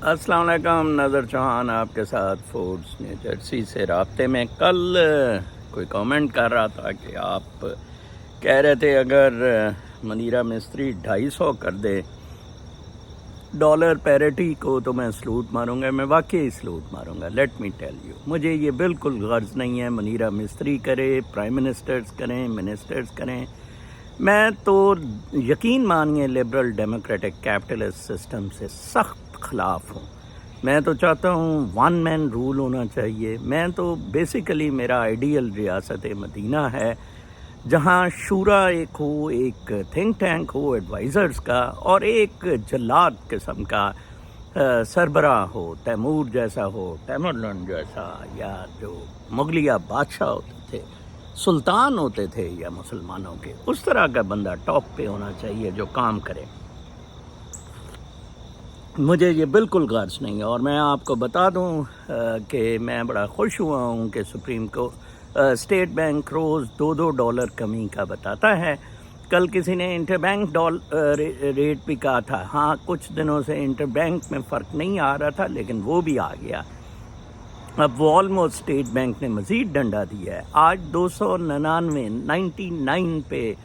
अस्सलाम वालेकुम, नज़र चौहान आपके साथ फूड्स न्यू जर्सी से राब्ते में। कल कोई कमेंट कर रहा था कि आप कह रहे थे अगर मनीरा मिस्त्री 250 कर दे डॉलर पैरिटी को तो मैं सलूट मारूंगा। मैं वाकई सलूट मारूंगा। लेट मी टेल यू, मुझे ये बिल्कुल गर्ज नहीं है मनीरा मिस्त्री करे, प्राइम मिनिस्टर्स करें, मिनिस्टर्स करें। मैं तो यकीन मानिए लिबरल डेमोक्रेटिक कैपिटलिस्ट सिस्टम से सख्त ख़िलाफ़ हूँ। मैं तो चाहता हूँ वन मैन रूल होना चाहिए। मैं तो बेसिकली मेरा आइडियल रियासत मदीना है जहाँ शूरा एक हो, एक थिंक टैंक हो एडवाइज़र्स का, और एक जल्लाद किस्म का सरबराह हो, तैमूर जैसा हो, तैमूरलन जैसा, या जो मुगलिया बादशाह होते थे, सुल्तान होते थे या मुसलमानों के, उस तरह का बंदा टॉप पे होना चाहिए जो काम करे। मुझे ये बिल्कुल गर्ज नहीं है। और मैं आपको बता दूं कि मैं बड़ा खुश हुआ हूँ कि सुप्रीम को स्टेट बैंक रोज़ $2 कमी का बताता है। कल किसी ने इंटरबैंक रेट भी कहा था। हाँ, कुछ दिनों से इंटरबैंक में फ़र्क नहीं आ रहा था, लेकिन वो भी आ गया। अब वो ऑलमोस्ट स्टेट बैंक ने मज़ीद डंडा दिया है। आज 299 पे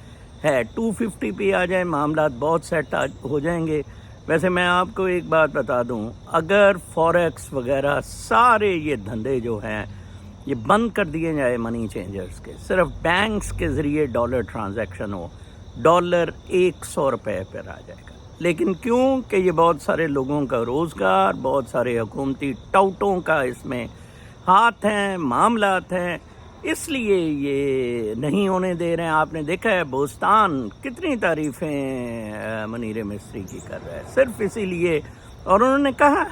है, 250 पे आ जाए मामला बहुत सेट हो जाएंगे। वैसे मैं आपको एक बात बता दूं, अगर फॉरेक्स वगैरह सारे ये धंधे जो हैं ये बंद कर दिए जाए मनी चेंजर्स के, सिर्फ बैंक्स के ज़रिए डॉलर ट्रांजैक्शन हो, डॉलर 100 रुपये पर आ जाएगा। लेकिन क्यों कि ये बहुत सारे लोगों का रोज़गार, बहुत सारे हुकूमती टाउटों का इसमें हाथ हैं, मामलात हैं, इसलिए ये नहीं होने दे रहे हैं। आपने देखा है बोस्तान कितनी तारीफ़ें मनीरे मिस्त्री की कर रहा है, सिर्फ इसीलिए। और उन्होंने कहा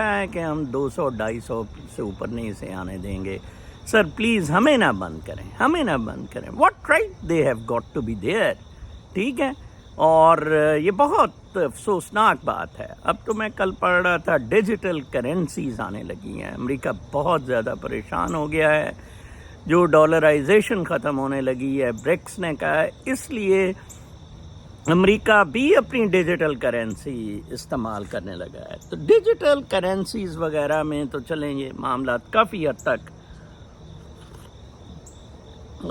है कि हम 200-250 से ऊपर नहीं इसे आने देंगे। सर प्लीज़ हमें ना बंद करें। What right they have got to be there, ठीक है। और ये बहुत अफसोसनाक बात है। अब तो मैं कल पढ़ रहा था डिजिटल करेंसीज आने लगी हैं। अमेरिका बहुत ज़्यादा परेशान हो गया है, जो डॉलराइजेशन ख़त्म होने लगी है, ब्रिक्स ने कहा है, इसलिए अमेरिका भी अपनी डिजिटल करेंसी इस्तेमाल करने लगा है। तो डिजिटल करेंसीज वगैरह में तो चलें ये मामला काफ़ी हद तक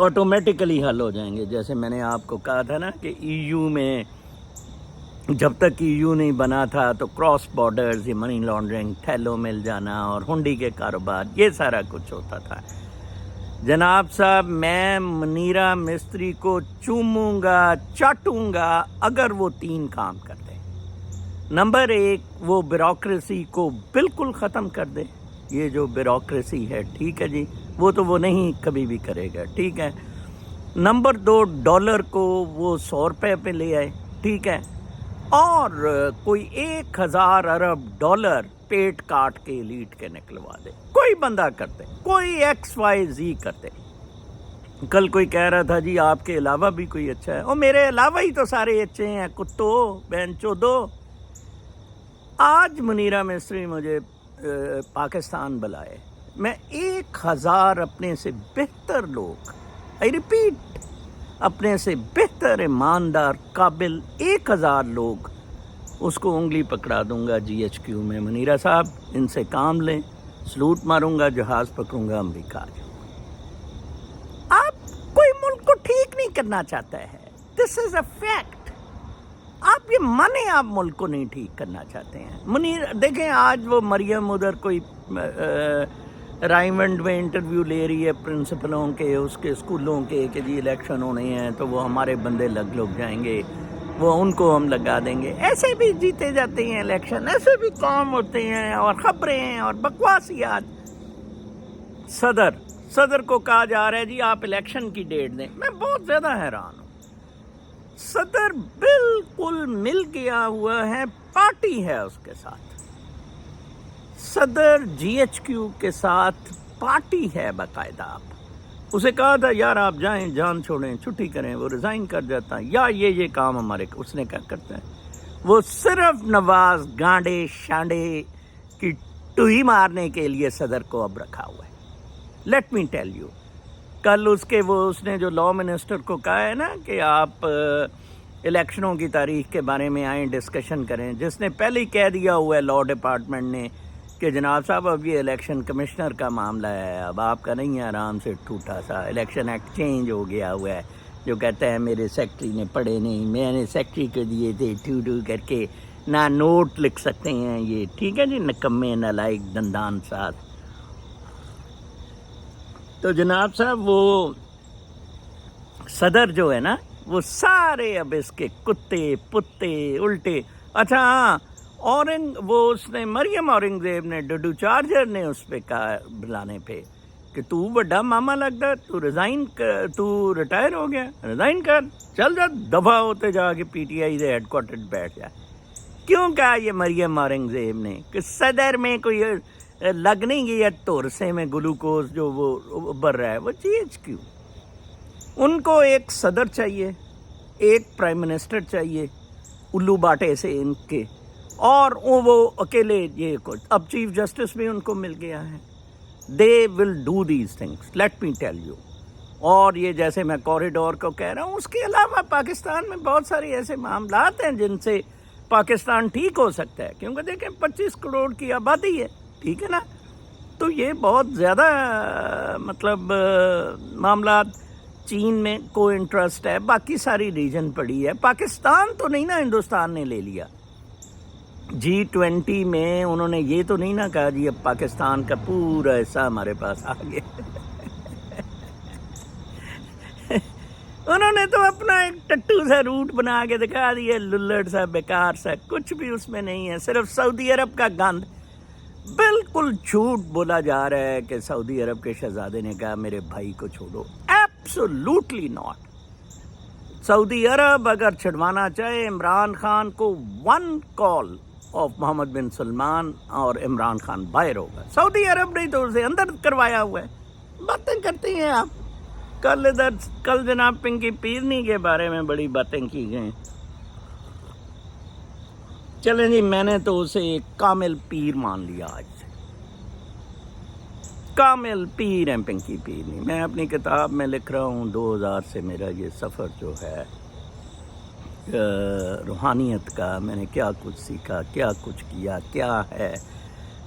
ऑटोमेटिकली हल हो जाएंगे। जैसे मैंने आपको कहा था ना कि ईयू में जब तक ईयू नहीं बना था तो क्रॉस बॉर्डर्स, ये मनी लॉन्ड्रिंग, थैलों मिल जाना और हुंडी के कारोबार, ये सारा कुछ होता था। जनाब साहब, मैं मनीरा मिस्त्री को चूमूंगा, चाटूंगा अगर वो 3 काम कर दे। नंबर 1, वो ब्यूरोक्रेसी को बिल्कुल ख़त्म कर दे। ये जो ब्यूरोक्रेसी है, ठीक है जी, वो नहीं कभी भी करेगा, ठीक है। नंबर 2, डॉलर को वो 100 रुपये पे ले आए, ठीक है। और कोई 1000 अरब डॉलर पेट काट के एलीट के निकलवा दे। कोई बंदा करते, कोई XYZ करते। कल कोई कह रहा था जी आपके अलावा भी कोई अच्छा है। और मेरे अलावा ही तो सारे अच्छे हैं, कुत्तो बेंचोदो। आज मनीरा मिस्त्री मुझे पाकिस्तान बुलाए, मैं 1000 अपने से बेहतर लोग, आई रिपीट, अपने से बेहतर, ईमानदार, काबिल 1000 लोग, उसको उंगली पकड़ा दूंगा GHQ में। मनीरा साहब, इनसे काम लें, सलूट मारूंगा, जहाज़ पकड़ूंगा, अमेरिका आ जाऊंगा। आप कोई मुल्क को ठीक नहीं करना चाहता है, दिस इज अ फैक्ट। आप ये माने आप मुल्क को नहीं ठीक करना चाहते हैं। मुनीर देखें, आज वो मरियम उधर कोई राइमंड में इंटरव्यू ले रही है प्रिंसिपलों के, उसके स्कूलों के, कि जी इलेक्शन होने हैं तो वो हमारे बंदे लग जाएंगे, वो उनको हम लगा देंगे। ऐसे भी जीते जाते हैं इलेक्शन, ऐसे भी काम होते हैं, और खबरें और बकवासियात। सदर को कहा जा रहा है जी आप इलेक्शन की डेट दें। मैं बहुत ज़्यादा हैरान हूँ। सदर बिल्कुल मिल गया हुआ है, पार्टी है उसके साथ। सदर GHQ के साथ पार्टी है बाकायदा। आप उसे कहा था यार आप जाएं, जान छोड़ें, छुट्टी करें, वो रिज़ाइन कर जाता है, या ये काम हमारे, उसने क्या करता है, वो सिर्फ नवाज गांडे शांडे की टुही मारने के लिए सदर को अब रखा हुआ है। लेट मी टेल यू, कल उसने जो लॉ मिनिस्टर को कहा है ना कि आप الیکشنوں کی تاریخ کے بارے میں آئیں ڈسکشن کریں. جس نے پہلے ہی کہہ دیا ہوا ہے لاء ڈپارٹمنٹ نے کہ جناب صاحب اب یہ الیکشن کمشنر کا معاملہ ہے, اب آپ کا نہیں ہے, آرام سے ٹوٹا سا الیکشن ایکٹ چینج ہو گیا ہوا ہے. جو کہتا ہے میرے سیکٹری نے پڑھے نہیں, میں نے سیکٹری کو دیے تھے ٹو کر کے, نہ نوٹ لکھ سکتے ہیں یہ. ٹھیک ہے جی, نکمے نالائق دندان ساز. تو جناب صاحب وہ صدر جو ہے نا, وہ سارے اب اس کے کتے پتے الٹے. اچھا ہاں, وہ اس نے مریم اورنگزیب نے ڈڈو چارجر نے اس پہ کہا بلانے پہ کہ تو بڑا ماما لگتا ہے, تو ریٹائر ہو گیا, ریزائن کر, چل جا دفعہ ہوتے جا کے پی ٹی آئی سے ہیڈ کوارٹر بیٹھ جا. کیوں کہا یہ مریم اورنگزیب نے کہ صدر میں کوئی لگ نہیں گیا تورسے میں گلوکوز جو وہ ابھر رہا ہے, وہ چیز کیوں. ان کو ایک صدر چاہیے, ایک پرائم منسٹر چاہیے الو باٹے سے ان کے, اور وہ اکیلے یہ کچھ. اب چیف جسٹس بھی ان کو مل گیا ہے. They will do these things, let me tell you. اور یہ جیسے میں کوریڈور کو کہہ رہا ہوں, اس کے علاوہ پاکستان میں بہت سارے ایسے معاملات ہیں جن سے پاکستان ٹھیک ہو سکتا ہے. کیونکہ دیکھیں 25 کروڑ کی آبادی ہے, ٹھیک ہے نا, تو یہ بہت زیادہ مطلب معاملات. چین میں کو انٹرسٹ ہے, باقی ساری ریجن پڑی ہے. پاکستان تو نہیں نا ہندوستان نے لے لیا. G20 میں انہوں نے یہ تو نہیں نا کہا جی اب پاکستان کا پورا حصہ ہمارے پاس آ گیا. انہوں نے تو اپنا ایک ٹٹو سا روٹ بنا کے دکھا دیا, للڑ سا بیکار سا, کچھ بھی اس میں نہیں ہے, صرف سعودی عرب کا گند. بالکل جھوٹ بولا جا رہا ہے کہ سعودی عرب کے شہزادے نے کہا میرے بھائی کو چھوڑو. Absolutely not. سعودی عرب اگر چھڑوانا چاہے عمران خان کو, 1 کال آف محمد بن سلمان اور عمران خان باہر ہوگا. سعودی عرب نے تو اسے اندر کروایا ہوا ہے. باتیں کرتے ہیں آپ. کل جناب پنکی پیرنی کے بارے میں بڑی باتیں کی گئیں. چلیں جی, میں نے تو اسے ایک کامل پیر مان لیا. آج سے کامل پیر ہیں پنکی پیرنی. میں اپنی کتاب میں لکھ رہا ہوں 2000 سے میرا یہ سفر جو ہے روحانیت کا, میں نے کیا کچھ سیکھا, کیا کچھ کیا, کیا ہے.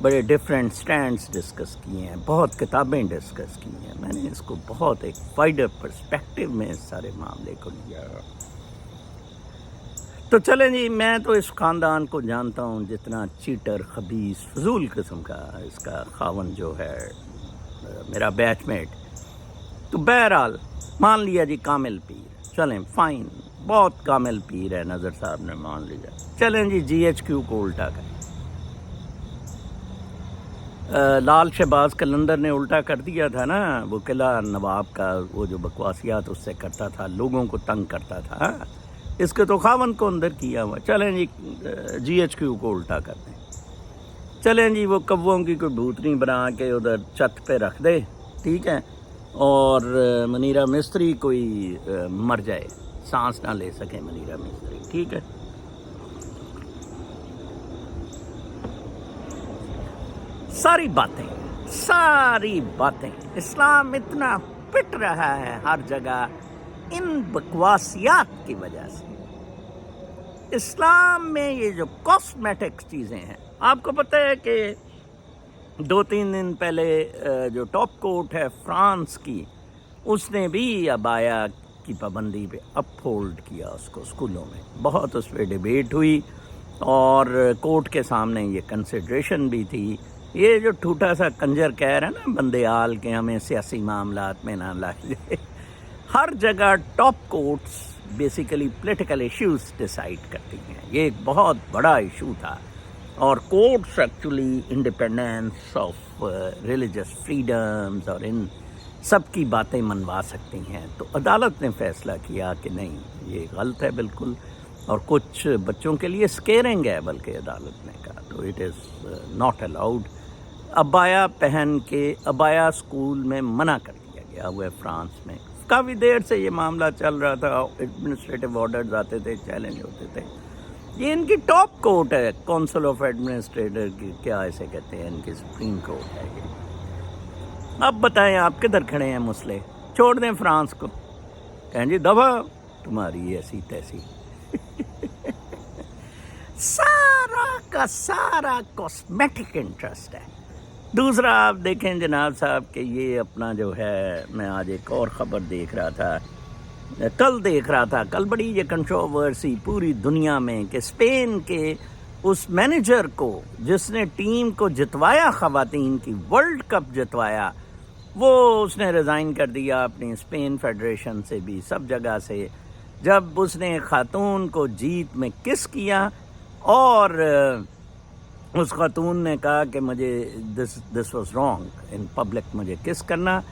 بڑے ڈیفرنٹ سٹینڈز ڈسکس کیے ہیں, بہت کتابیں ڈسکس کی ہیں. میں نے اس کو بہت ایک وائڈر پرسپیکٹیو میں اس سارے معاملے کو لیا. تو چلیں جی, میں تو اس خاندان کو جانتا ہوں جتنا چیٹر, خبیث, فضول قسم کا اس کا خاون جو ہے میرا بیچ میٹ. تو بہرحال مان لیا جی کامل پیر. چلیں فائن, بہت کامل پیر ہے, نظر صاحب نے مان لیا. چلیں جی GHQ کو الٹا کریں. لال شہباز قلندر نے الٹا کر دیا تھا نا, وہ قلعہ نواب کا وہ جو بکواسیات اس سے کرتا تھا, لوگوں کو تنگ کرتا تھا. اس کے تو خاون کو اندر کیا ہوا. چلیں جی GHQ کو الٹا کر دیں. چلیں جی وہ کووں کی کوئی بھوتنی بنا کے ادھر چھت پہ رکھ دے, ٹھیک ہے, اور منیرہ مستری کوئی مر جائے, سانس نہ لے سکے منیرہ مستری, ٹھیک ہے. ساری باتیں اسلام اتنا پٹ رہا ہے ہر جگہ ان بکواسیات کی وجہ سے. اسلام میں یہ جو کاسمیٹکس چیزیں ہیں, آپ کو پتہ ہے کہ 2-3 دن پہلے جو ٹاپ کورٹ ہے فرانس کی, اس نے بھی عبایا کی پابندی پہ اپ ہولڈ کیا اس کو اسکولوں میں. بہت اس پہ ڈیبیٹ ہوئی اور کورٹ کے سامنے یہ کنسیڈریشن بھی تھی. یہ جو ٹھوٹا سا کنجر کہہ رہا ہے نا بندے آل کے ہمیں سیاسی معاملات میں نہ لائے جائے, ہر جگہ top courts basically political issues decide کرتی ہیں. یہ ایک بہت بڑا ایشو تھا, اور courts actually independence of religious freedoms اور ان سب کی باتیں منوا سکتی ہیں. تو عدالت نے فیصلہ کیا کہ نہیں, یہ غلط ہے بالکل, اور کچھ بچوں کے لیے اسکیئرنگ ہے بلکہ عدالت نے کہا, تو اٹ از ناٹ الاؤڈ. عبایا اسکول میں منع کر دیا گیا ہوا ہے فرانس میں. کافی دیر سے یہ معاملہ چل رہا تھا, ایڈمنسٹریٹو آرڈرز آتے تھے, چیلنج ہوتے تھے. یہ ان کی ٹاپ کورٹ ہے, کونسل آف ایڈمنسٹریٹر کی, کیا ایسے کہتے ہیں, ان کی سپریم کورٹ ہے یہ. اب بتائیں آپ کدھر کھڑے ہیں مسئلے, چھوڑ دیں فرانس کو, کہیں جی دبا تمہاری ایسی تیسی. सारा का सारा कॉस्मेटिक इंटरेस्ट है। दूसरा आप देखें जनाब साहब कि ये अपना जो है, मैं आज एक और ख़बर देख रहा था, कल बड़ी ये कंट्रोवर्सी पूरी दुनिया में कि स्पेन के उस मैनेजर को जिसने टीम को जितवाया, ख़वातीन की वर्ल्ड कप जितवाया, वो उसने रिज़ाइन कर दिया अपनी स्पेन फेडरेशन से भी, सब जगह से, जब उसने खातून को जीत में किस किया और उस खातून ने कहा कि मुझे this was wrong in public मुझे किस करना,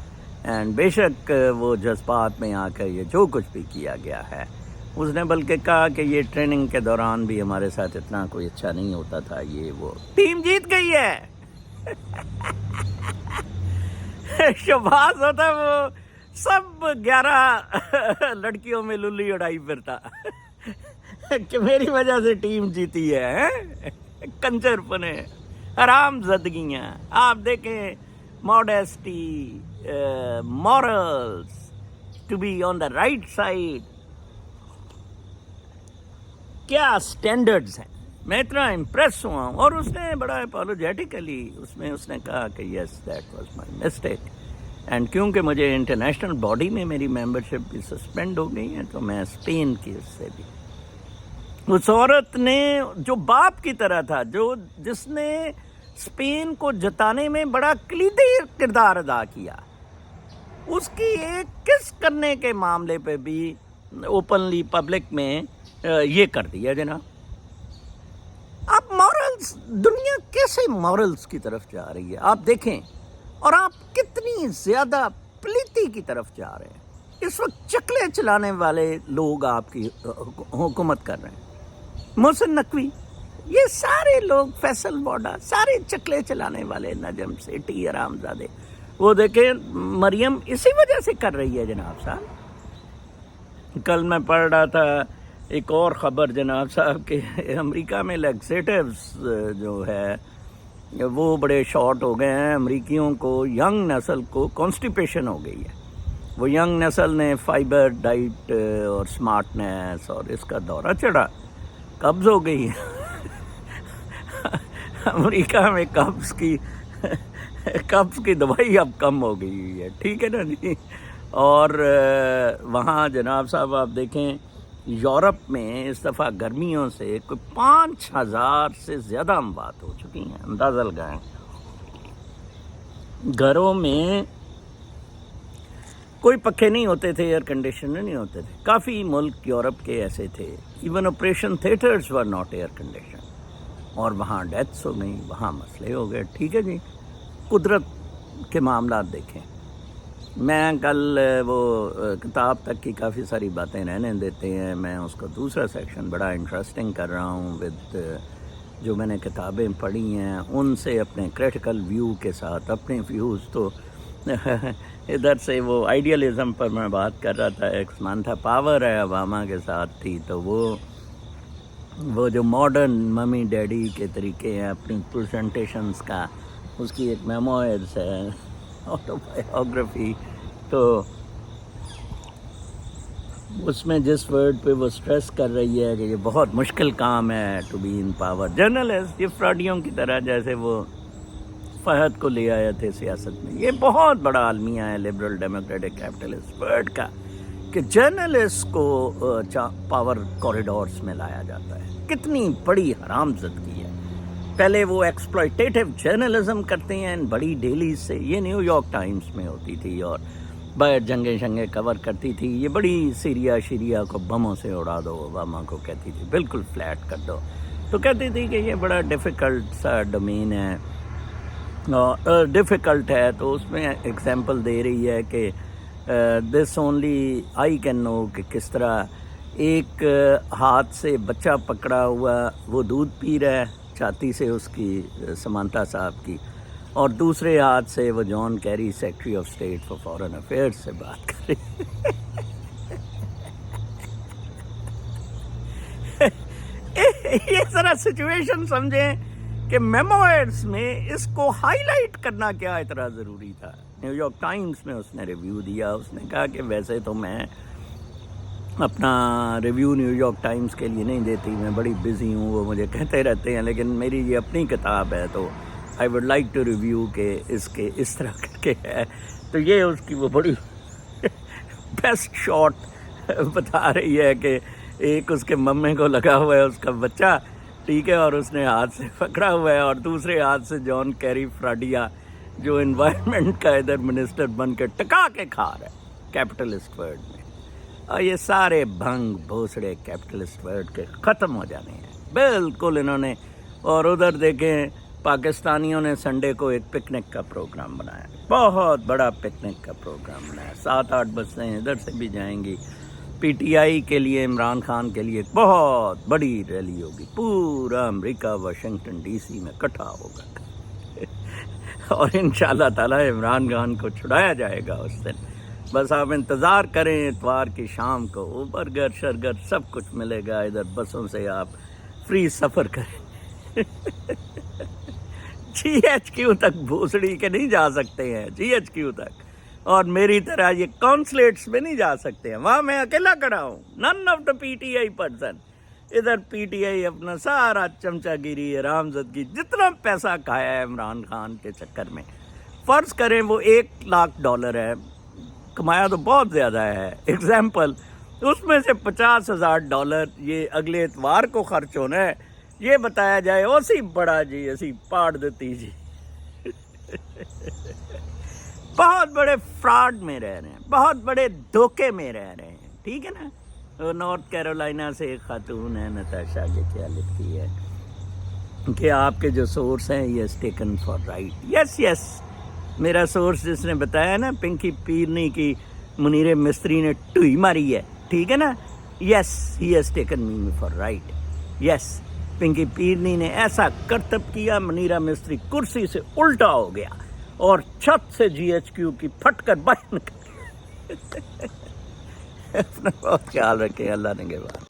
एंड बेशक वो जज्बात में आकर ये जो कुछ भी किया गया है, उसने बल्कि कहा कि ये ट्रेनिंग के दौरान भी हमारे साथ इतना कोई अच्छा नहीं होता था, ये वो। टीम जीत गई है। शबाज होता वो सब 11 लड़कियों में लुल्ली उड़ाई फिरता कि मेरी वजह से टीम जीती है। कंजरपने, हराम ज़दगियाँ। आप देखें, modesty, morals, to be on the right side, क्या स्टैंडर्ड्स हैं। मैं इतना इम्प्रेस हुआ हूँ। और उसने बड़ा अपोलोजेटिकली उसने कहा कि yes that was my mistake, and क्योंकि मुझे इंटरनेशनल बॉडी में मेरी मेंबरशिप भी सस्पेंड हो गई है, तो मैं स्पेन की उससे भी, उस औरत ने जो बाप की तरह था, जिसने स्पेन को जिताने में बड़ा कलीदी किरदार अदा किया, उसकी एक किस करने के मामले पे भी ओपनली पब्लिक में ये कर दिया जनाब। आप मॉरल्स, दुनिया कैसे मॉरल्स की तरफ जा रही है आप देखें, और आप कितनी ज्यादा प्लीति की तरफ जा रहे हैं। इस वक्त चकले चलाने वाले लोग आपकी हुकूमत कर रहे हैं, मोहसिन नकवी, ये सारे लोग, फैसल बोडा, सारे चकले चलाने वाले, नजम सेठी, आरामजादे, वो देखें मरियम इसी वजह से कर रही है जनाब साहब। कल मैं पढ़ रहा था एक और ख़बर जनाब साहब के, अमेरिका में लैक्सेटिव्स जो है वो बड़े शॉर्ट हो गए हैं। अमेरिकियों को, यंग नस्ल को कॉन्स्टिपेशन हो गई है। वो यंग नस्ल ने फाइबर डाइट और स्मार्टनेस और इसका दौरा चढ़ा, कब्ज़ हो गई है। अमेरिका में कब्ज़ की दवाई अब कम हो गई है, ठीक है ना जी। और वहाँ जनाब साहब आप देखें, यूरोप में इस दफ़ा गर्मियों से कोई 5000 से ज़्यादा अमवात हो चुकी हैं, अंदाज़ा लगाएं। घरों में कोई पक्खे नहीं होते थे, एयर कंडीशनर नहीं होते थे। काफ़ी मुल्क यूरोप के ऐसे थे, even operation theatres were not air condition, और वहाँ डेथ्स हो गई, वहाँ मसले हो गए, ठीक है जी। कुदरत के मामला देखें। मैं कल वो किताब तक की काफ़ी सारी बातें रहने देते हैं, मैं उसका दूसरा सेक्शन बड़ा इंटरेस्टिंग कर रहा हूँ विद जो मैंने किताबें पढ़ी हैं उनसे, अपने क्रिटिकल व्यू के साथ, अपने व्यूज़ तो इधर से वो आइडियलिज़म पर मैं बात कर रहा था। एक समांथा पावर है ओबामा के साथ थी, तो वो जो मॉडर्न मम्मी डैडी के तरीके हैं अपनी प्रेजेंटेशंस का, उसकी एक मेमोइर्स है, ऑटोबायोग्राफी, तो उसमें जिस वर्ड पे वो स्ट्रेस कर रही है कि ये बहुत मुश्किल काम है to be in power. Journalist ये फ्रॉडियों की तरह, जैसे वो फहद को ले आए थे सियासत में, ये बहुत बड़ा आलमिया है लिबरल डेमोक्रेटिक कैपिटलिस्ट वर्ड का, कि जर्नलिस्ट को पावर कॉरिडोर्स में लाया जाता है। कितनी बड़ी हरामज़दगी है। पहले वो एक्सप्लॉयटेटिव जर्नलिज्म करते हैं इन बड़ी डेली से, ये न्यूयॉर्क टाइम्स में होती थी और बाहर जंगे शंगे कवर करती थी। ये बड़ी सीरिया को बमों से उड़ा दो, ओबामा को कहती थी, बिल्कुल फ्लैट कर दो। तो कहती थी कि ये बड़ा डिफ़िकल्ट सा डोमेन है, डिफ़िकल्ट है। तो उसमें एग्जांपल दे रही है कि this only I can know, कि किस तरह एक हाथ से बच्चा पकड़ा हुआ वो दूध पी रहा है छाती से उसकी, समांता साहब की, और दूसरे हाथ से वो John Kerry secretary of state for foreign affairs से बात कर रही ये ज़रा सिचुएशन समझें कि मेमोइर्स में इसको हाईलाइट करना क्या इतना ज़रूरी था। न्यूयॉर्क टाइम्स में उसने रिव्यू दिया, उसने कहा कि वैसे तो मैं اپنا ریویو نیو یارک ٹائمز کے لیے نہیں دیتی، میں بڑی بزی ہوں، وہ مجھے کہتے رہتے ہیں، لیکن میری یہ اپنی کتاب ہے تو I would like to review کہ اس طرح کر کے ہے. تو یہ اس کی وہ بڑی بیسٹ شاٹ بتا رہی ہے کہ ایک اس کے ممے کو لگا ہوا ہے اس کا بچہ، ٹھیک ہے، اور اس نے ہاتھ سے پکڑا ہوا ہے، اور دوسرے ہاتھ سے جان کیری فراڈیا جو انوائرمنٹ کا ادھر منسٹر بن کے ٹکا کے کھا رہا ہے کیپٹلسٹ ورلڈ میں. اور یہ سارے بھنگ بھوسڑے کیپٹلسٹ ورلڈ کے ختم ہو جانے ہیں بالکل انہوں نے. اور ادھر دیکھیں پاکستانیوں نے سنڈے کو ایک پکنک کا پروگرام بنایا، بہت بڑا پکنک کا پروگرام بنایا، 7-8 بسیں ادھر سے بھی جائیں گی. پی ٹی آئی کے لیے، عمران خان کے لیے ایک بہت بڑی ریلی ہوگی، پورا امریکہ واشنگٹن ڈی سی میں اکٹھا ہوگا اور انشاءاللہ تعالی عمران خان کو چھڑایا جائے گا اس دن. بس آپ انتظار کریں اتوار کی شام کو، وہ برگر شرگر سب کچھ ملے گا، ادھر بسوں سے آپ فری سفر کریں. جی ایچ کیو تک بھوسڑی کے نہیں جا سکتے ہیں، جی ایچ کیو تک، اور میری طرح یہ کانسلیٹس میں نہیں جا سکتے ہیں، وہاں میں اکیلا کھڑا ہوں، none of the P T I person. ادھر پی ٹی آئی اپنا سارا چمچہ گیری، حرامزادگی، جتنا پیسہ کھایا ہے عمران خان کے چکر میں، فرض کریں وہ $1,00,000 ہے، کمایا تو بہت زیادہ ہے، ایگزامپل اس میں سے $50,000 یہ اگلے اتوار کو خرچ ہونا ہے. یہ بتایا جائے اسی بڑا جی اسی پاڑ دیتی جی بہت بڑے فراڈ میں رہ رہے ہیں، بہت بڑے دھوکے میں رہ رہے ہیں، ٹھیک ہے نا. نارتھ کیرولائنا سے ایک خاتون ہے نتاشا، یہ کیا لکھتی ہے کہ آپ کے جو سورس ہیں یہ از ٹیکن فار رائٹ. یس میرا سورس جس نے بتایا نا پنکی پیرنی کی منیر مستری نے ٹوئی ماری ہے، ٹھیک ہے نا، yes he has taken me for right. Yes Pinky Peerni نے ایسا کرتب کیا، منیرہ مستری کرسی سے الٹا ہو گیا اور چھت سے جی ایچ کیو کی پھٹ کر باہر نکل. اپنا بہت خیال رکھیں، اللہ نگہبان.